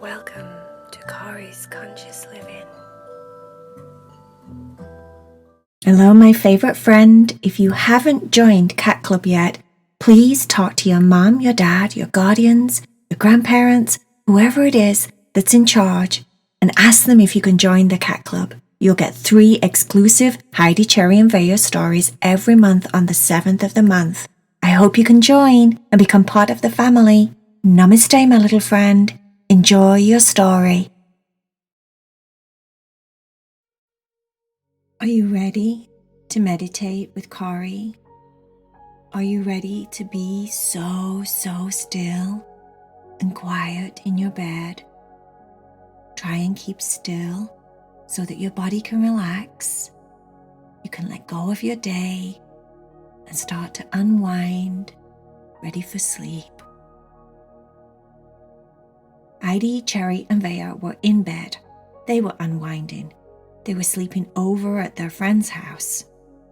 Welcome to Corey's Conscious Living. Hello, my favourite friend. If you haven't joined Cat Club yet, please talk to your mum, your dad, your guardians, your grandparents, whoever it is that's in charge, and ask them if you can join the Cat Club. You'll get 3 exclusive Heidi Cherry and Vaya stories every month on the 7th of the month. I hope you can join and become part of the family. Namaste, my little friend. Enjoy your story. Are you ready to meditate with Corey? Are you ready to be so still and quiet in your bed? Try and keep still so that your body can relax. You can let go of your day and start to unwind, ready for sleep. Heidi, Cherry and Vaya were in bed. They were unwinding. They were sleeping over at their friend's house,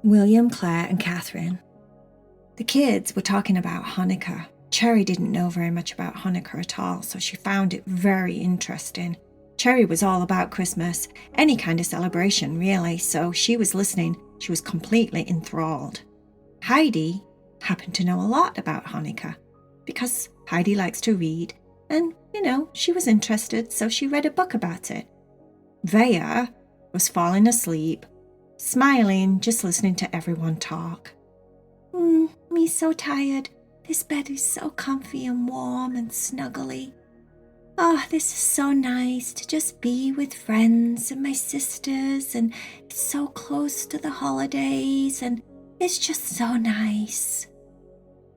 William, Claire and Katherine. The kids were talking about Hanukkah. Cherry didn't know very much about Hanukkah at all, so she found it very interesting. Cherry was all about Christmas, any kind of celebration really, so she was listening. She was completely enthralled. Heidi happened to know a lot about Hanukkah because Heidi likes to read and, she was interested, so she read a book about it. Vaya was falling asleep, smiling, just listening to everyone talk. Me so tired. This bed is so comfy and warm and snuggly. Oh, this is so nice to just be with friends and my sisters, and it's so close to the holidays and it's just so nice.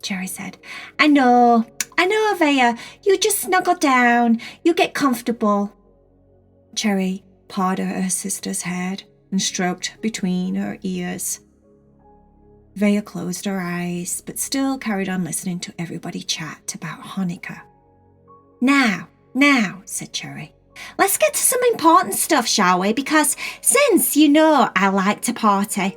Cherry said, I know, Vaya. You just snuggle down. You get comfortable. Cherry pawed at her sister's head and stroked between her ears. Vaya closed her eyes, but still carried on listening to everybody chat about Hanukkah. Now, said Cherry, let's get to some important stuff, shall we? Because since I like to party,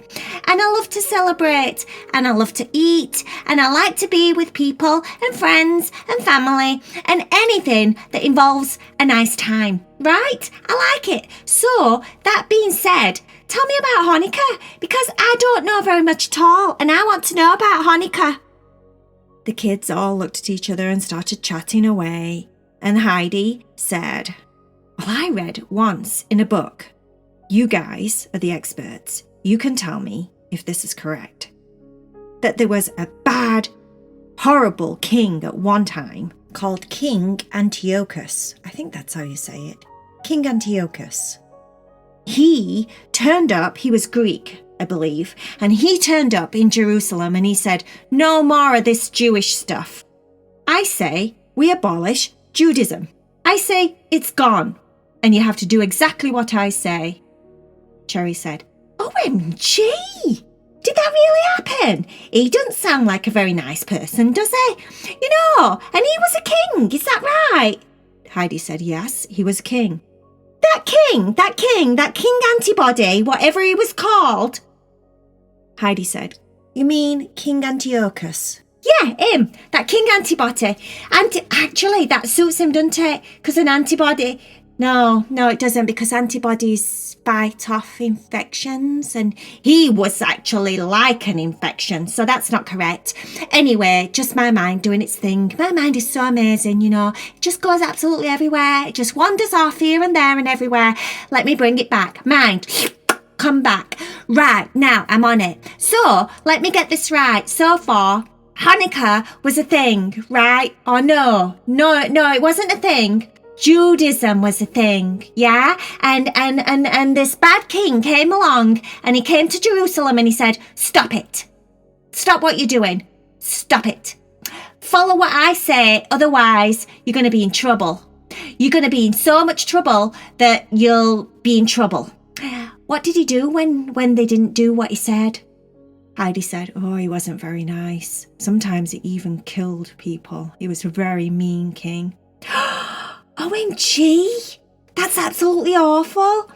and I love to celebrate, and I love to eat, and I like to be with people and friends and family and anything that involves a nice time, right? I like it. So, that being said, tell me about Hanukkah, because I don't know very much at all, and I want to know about Hanukkah. The kids all looked at each other and started chatting away, and Heidi said, Well, I read once in a book. You guys are the experts. You can tell me if this is correct. That there was a bad, horrible king at one time called King Antiochus. I think that's how you say it. King Antiochus. He turned up, he was Greek, I believe, and he turned up in Jerusalem and he said, no more of this Jewish stuff. I say we abolish Judaism. I say it's gone, and you have to do exactly what I say. Cherry said, OMG! Did that really happen? He doesn't sound like a very nice person, does he? And he was a king, is that right? Heidi said, yes, he was a king. That King Antibody, whatever he was called. Heidi said, you mean King Antiochus? Yeah, him, that King Antibody. Actually, that suits him, doesn't it? Because an antibody... No, it doesn't, because antibodies fight off infections, and he was actually like an infection, so that's not correct. Anyway, just my mind doing its thing. My mind is so amazing, It just goes absolutely everywhere. It just wanders off here and there and everywhere. Let me bring it back. Mind, come back. Right, now I'm on it. So, let me get this right. So far, Hanukkah was a thing, right? Or no, it wasn't a thing. Judaism was a thing, yeah? And this bad king came along and he came to Jerusalem and he said, stop it. Stop what you're doing. Stop it. Follow what I say, otherwise you're going to be in trouble. You're going to be in so much trouble that you'll be in trouble. What did he do when they didn't do what he said? Heidi said, he wasn't very nice. Sometimes he even killed people. He was a very mean king. OMG, that's absolutely awful.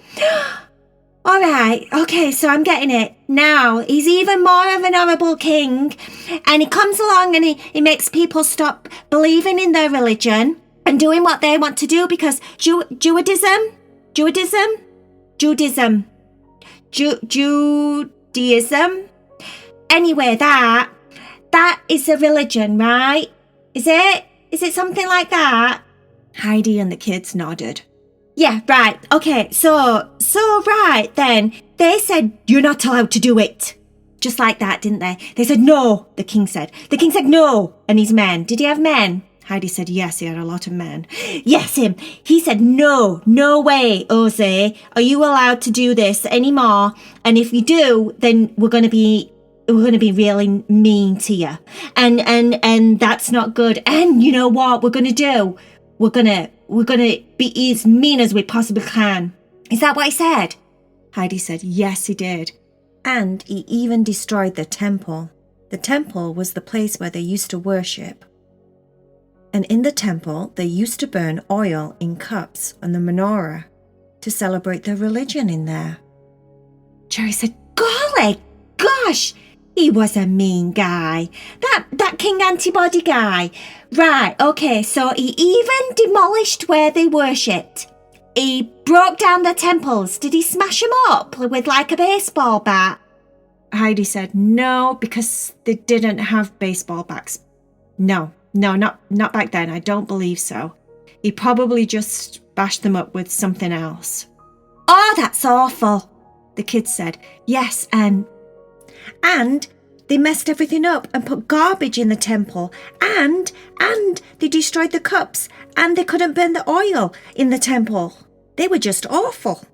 All right, okay, so I'm getting it. Now, he's even more of an horrible king, and he comes along and he makes people stop believing in their religion, and doing what they want to do because Judaism. Anyway, that is a religion, right? Is it? Is it something like that? Heidi and the kids nodded. Yeah, right. Okay, so right then. They said, you're not allowed to do it. Just like that, didn't they? They said, no, the king said. The king said, no. And his men. Did he have men? Heidi said, yes, he had a lot of men. Yes, him. He said, no way, Jose. Are you allowed to do this anymore? And if you do, then we're going to be really mean to you. And that's not good. And you know what we're going to do? We're going to be as mean as we possibly can. Is that what he said? Heidi said, yes, he did. And he even destroyed the temple. The temple was the place where they used to worship. And in the temple, they used to burn oil in cups on the menorah to celebrate their religion in there. Cherry said, golly gosh, he was a mean guy. That King Antibody guy. Right, okay, so he even demolished where they worshipped. He broke down the temples. Did he smash them up with like a baseball bat? Heidi said, no, because they didn't have baseball bats. No, not back then. I don't believe so. He probably just bashed them up with something else. Oh, that's awful, the kids said. Yes, and they messed everything up and put garbage in the temple. And they destroyed the cups. And they couldn't burn the oil in the temple. They were just awful.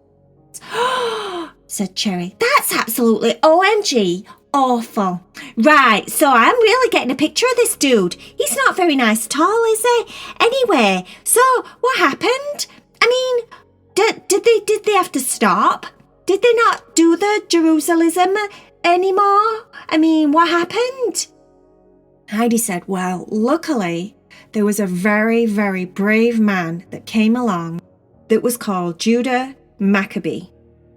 Said Cherry. That's absolutely OMG awful. Right, so I'm really getting a picture of this dude. He's not very nice at all, is he? Anyway, so what happened? I mean, did they have to stop? Did they not do the Jerusalem anymore? I mean, what happened? Heidi said, well, luckily, there was a very, very brave man that came along that was called Judah Maccabee.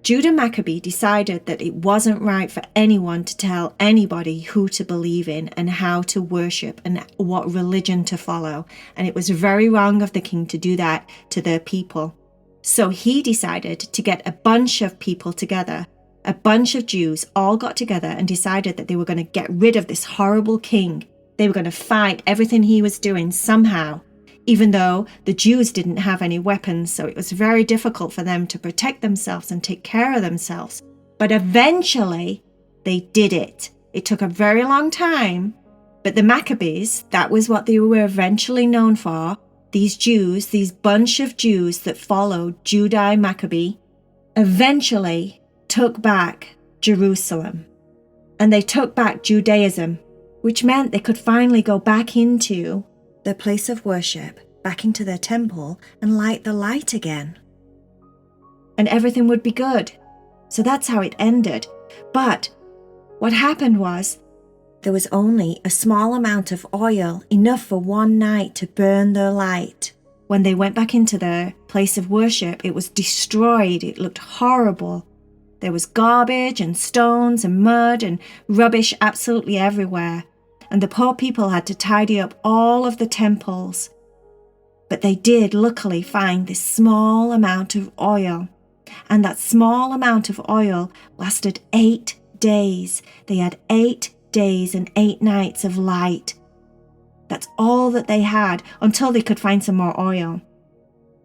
Judah Maccabee decided that it wasn't right for anyone to tell anybody who to believe in and how to worship and what religion to follow. And it was very wrong of the king to do that to their people. So he decided to get a bunch of people together. A bunch of Jews all got together and decided that they were going to get rid of this horrible king. They were going to fight everything he was doing somehow, even though the Jews didn't have any weapons, so it was very difficult for them to protect themselves and take care of themselves. But eventually, they did it. It took a very long time, but the Maccabees, that was what they were eventually known for. These Jews, these bunch of Jews that followed Judah Maccabee, eventually took back Jerusalem. And they took back Judaism, which meant they could finally go back into their place of worship, back into their temple, and light the light again. And everything would be good. So that's how it ended. But what happened was, there was only a small amount of oil, enough for one night to burn their light. When they went back into their place of worship, it was destroyed. It looked horrible. There was garbage and stones and mud and rubbish absolutely everywhere. And the poor people had to tidy up all of the temples. But they did luckily find this small amount of oil. And that small amount of oil lasted 8 days. They had 8 days and 8 nights of light. That's all that they had until they could find some more oil.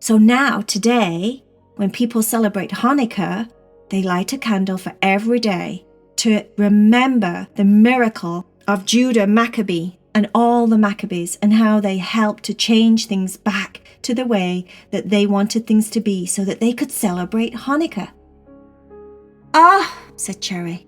So now, today, when people celebrate Hanukkah, they light a candle for every day to remember the miracle of Judah Maccabee and all the Maccabees and how they helped to change things back to the way that they wanted things to be so that they could celebrate Hanukkah. Oh, said Cherry.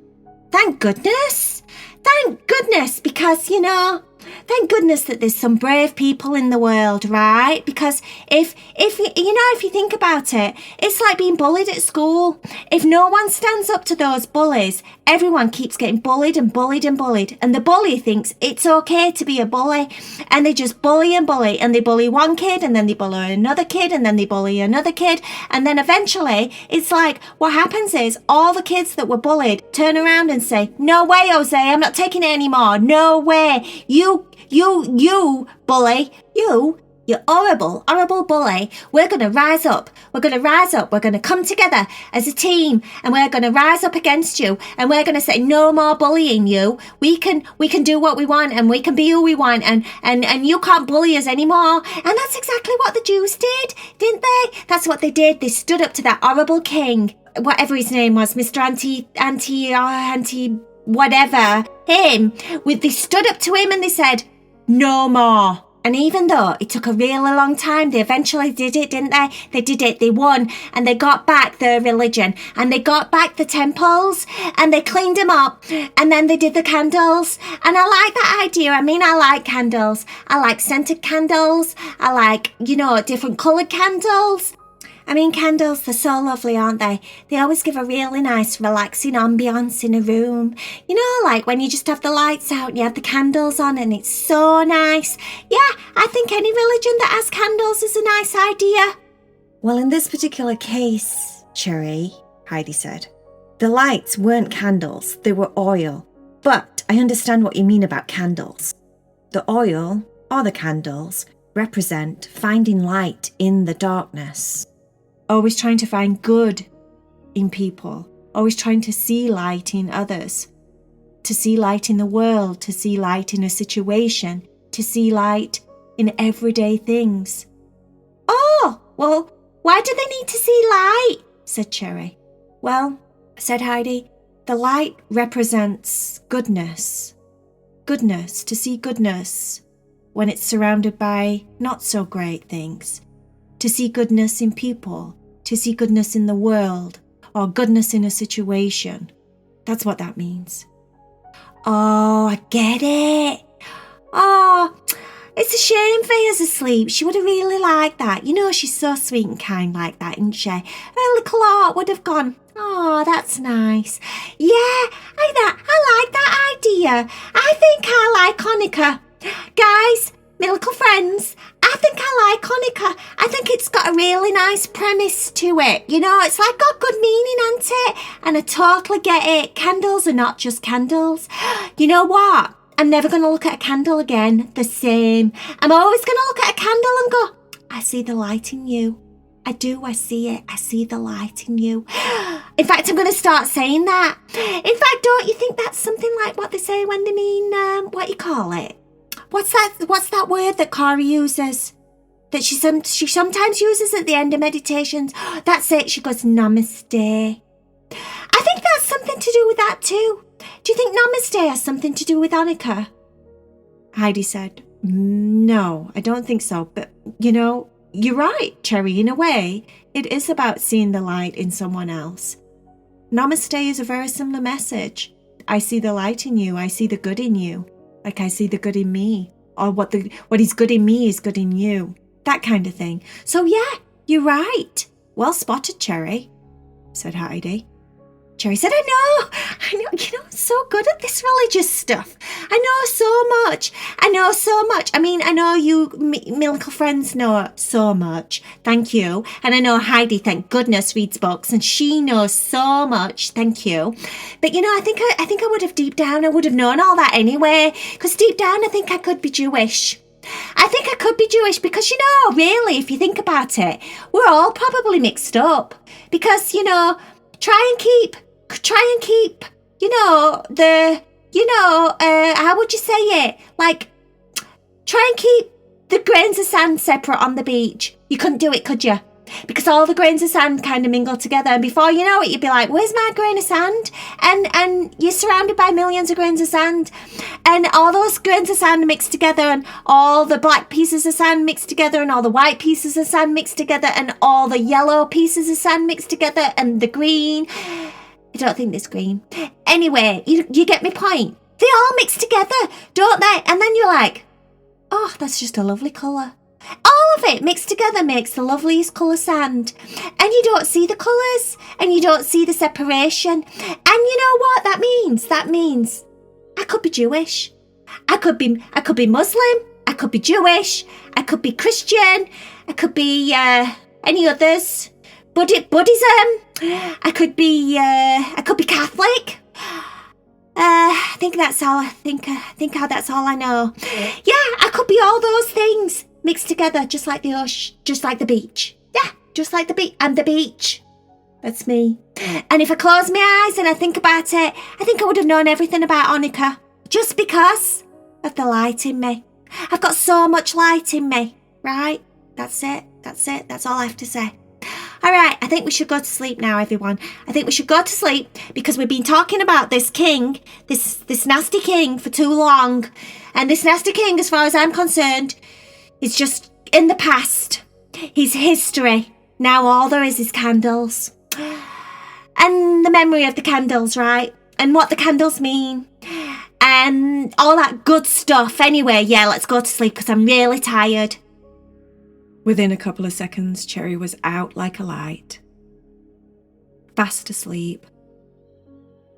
Thank goodness. Thank goodness, because, thank goodness that there's some brave people in the world, right? Because if you think about it, it's like being bullied at school. If no one stands up to those bullies, everyone keeps getting bullied and bullied and bullied. And the bully thinks it's okay to be a bully. And they just bully and bully. And they bully one kid, and then they bully another kid, and then they bully another kid. And then eventually, it's like, what happens is all the kids that were bullied turn around and say, no way, Jose, I'm not taking it anymore. No way. You bully, You horrible, horrible bully. We're going to rise up. We're going to rise up. We're going to come together as a team and we're going to rise up against you and we're going to say no more bullying you. We can do what we want and we can be who we want and you can't bully us anymore. And that's exactly what the Jews did, didn't they? That's what they did. They stood up to that horrible king, whatever his name was, Mr. Anti whatever, him. They stood up to him and they said, no more. And even though it took a really long time, they eventually did it, didn't they? They did it, they won, and they got back their religion, and they got back the temples, and they cleaned them up, and then they did the candles. And I like that idea. I mean, I like candles. I like scented candles. I like, different coloured candles. I mean, candles, they're so lovely, aren't they? They always give a really nice, relaxing ambience in a room. Like when you just have the lights out and you have the candles on and it's so nice. Yeah, I think any religion that has candles is a nice idea. Well, in this particular case, Cherry, Heidi said, the lights weren't candles, they were oil. But I understand what you mean about candles. The oil, or the candles, represent finding light in the darkness. Always trying to find good in people. Always trying to see light in others. To see light in the world. To see light in a situation. To see light in everyday things. Oh, well, why do they need to see light? Said Cherry. Well, said Heidi, the light represents goodness. Goodness, to see goodness when it's surrounded by not so great things. To see goodness in people, to see goodness in the world, or goodness in a situation. That's what that means. Oh, I get it. Oh, it's a shame Vaya's asleep. She would have really liked that. She's so sweet and kind like that, isn't she? Her little heart would have gone, oh, that's nice. Yeah, I like that idea. I think I like Hanukkah. Guys, my little friends, I think I like Hanukkah. I think it's got a really nice premise to it. It's like got good meaning, hasn't it? And I totally get it. Candles are not just candles. You know what? I'm never going to look at a candle again the same. I'm always going to look at a candle and go, I see the light in you. I do, I see it. I see the light in you. In fact, I'm going to start saying that. In fact, don't you think that's something like what they say when they mean, what you call it? What's that word that Cora uses? That she sometimes uses at the end of meditations? That's it. She goes, Namaste. I think that's something to do with that too. Do you think Namaste has something to do with Hanukkah? Heidi said, no, I don't think so. But, you're right, Cherry. In a way, it is about seeing the light in someone else. Namaste is a very similar message. I see the light in you. I see the good in you. Like I see the good in me, or what is good in me is good in you. That kind of thing. So yeah, you're right. Well spotted, Cherry, said Heidi. Cherry said, I know, I'm so good at this religious stuff. I know so much. I mean, I know you, my little friends know so much. Thank you. And I know Heidi, thank goodness, reads books and she knows so much. Thank you. But, I think I would have deep down, I would have known all that anyway. Because deep down, I think I could be Jewish. I think I could be Jewish because, really, if you think about it, we're all probably mixed up. Because, try and keep, how would you say it? Like, try and keep the grains of sand separate on the beach. You couldn't do it, could you? Because all the grains of sand kind of mingle together. And before you know it, you'd be like, where's my grain of sand? And you're surrounded by millions of grains of sand. And all those grains of sand mixed together and all the black pieces of sand mixed together and all the white pieces of sand mixed together and all the yellow pieces of sand mixed together and the green. I don't think there's green. Anyway, you get my point. They all mix together, don't they? And then you're like, oh, that's just a lovely colour. All of it mixed together makes the loveliest colour sand. And you don't see the colours. And you don't see the separation. And you know what that means? That means I could be Jewish. I could be Muslim. I could be Jewish. I could be Christian. I could be any others. Buddhism. I could be Catholic. I think that's all I know. Yeah, I could be all those things mixed together just like the ocean, just like the beach. Yeah, just like the beach and the beach. That's me. And if I close my eyes and I think about it, I think I would have known everything about Hanukkah. Just because of the light in me. I've got so much light in me, right? That's it. That's all I have to say. All right, I think we should go to sleep now, everyone. I think we should go to sleep because we've been talking about this king, this nasty king for too long. And this nasty king, as far as I'm concerned, is just in the past. He's history. Now all there is candles. And the memory of the candles, right? And what the candles mean. And all that good stuff. Anyway, yeah, let's go to sleep because I'm really tired. Within a couple of seconds, Cherry was out like a light. Fast asleep.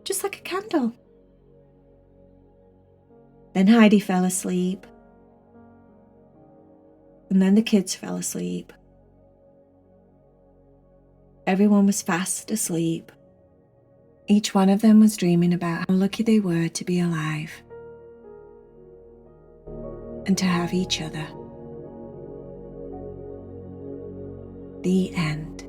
Just like a candle. Then Heidi fell asleep. And then the kids fell asleep. Everyone was fast asleep. Each one of them was dreaming about how lucky they were to be alive and to have each other. The end.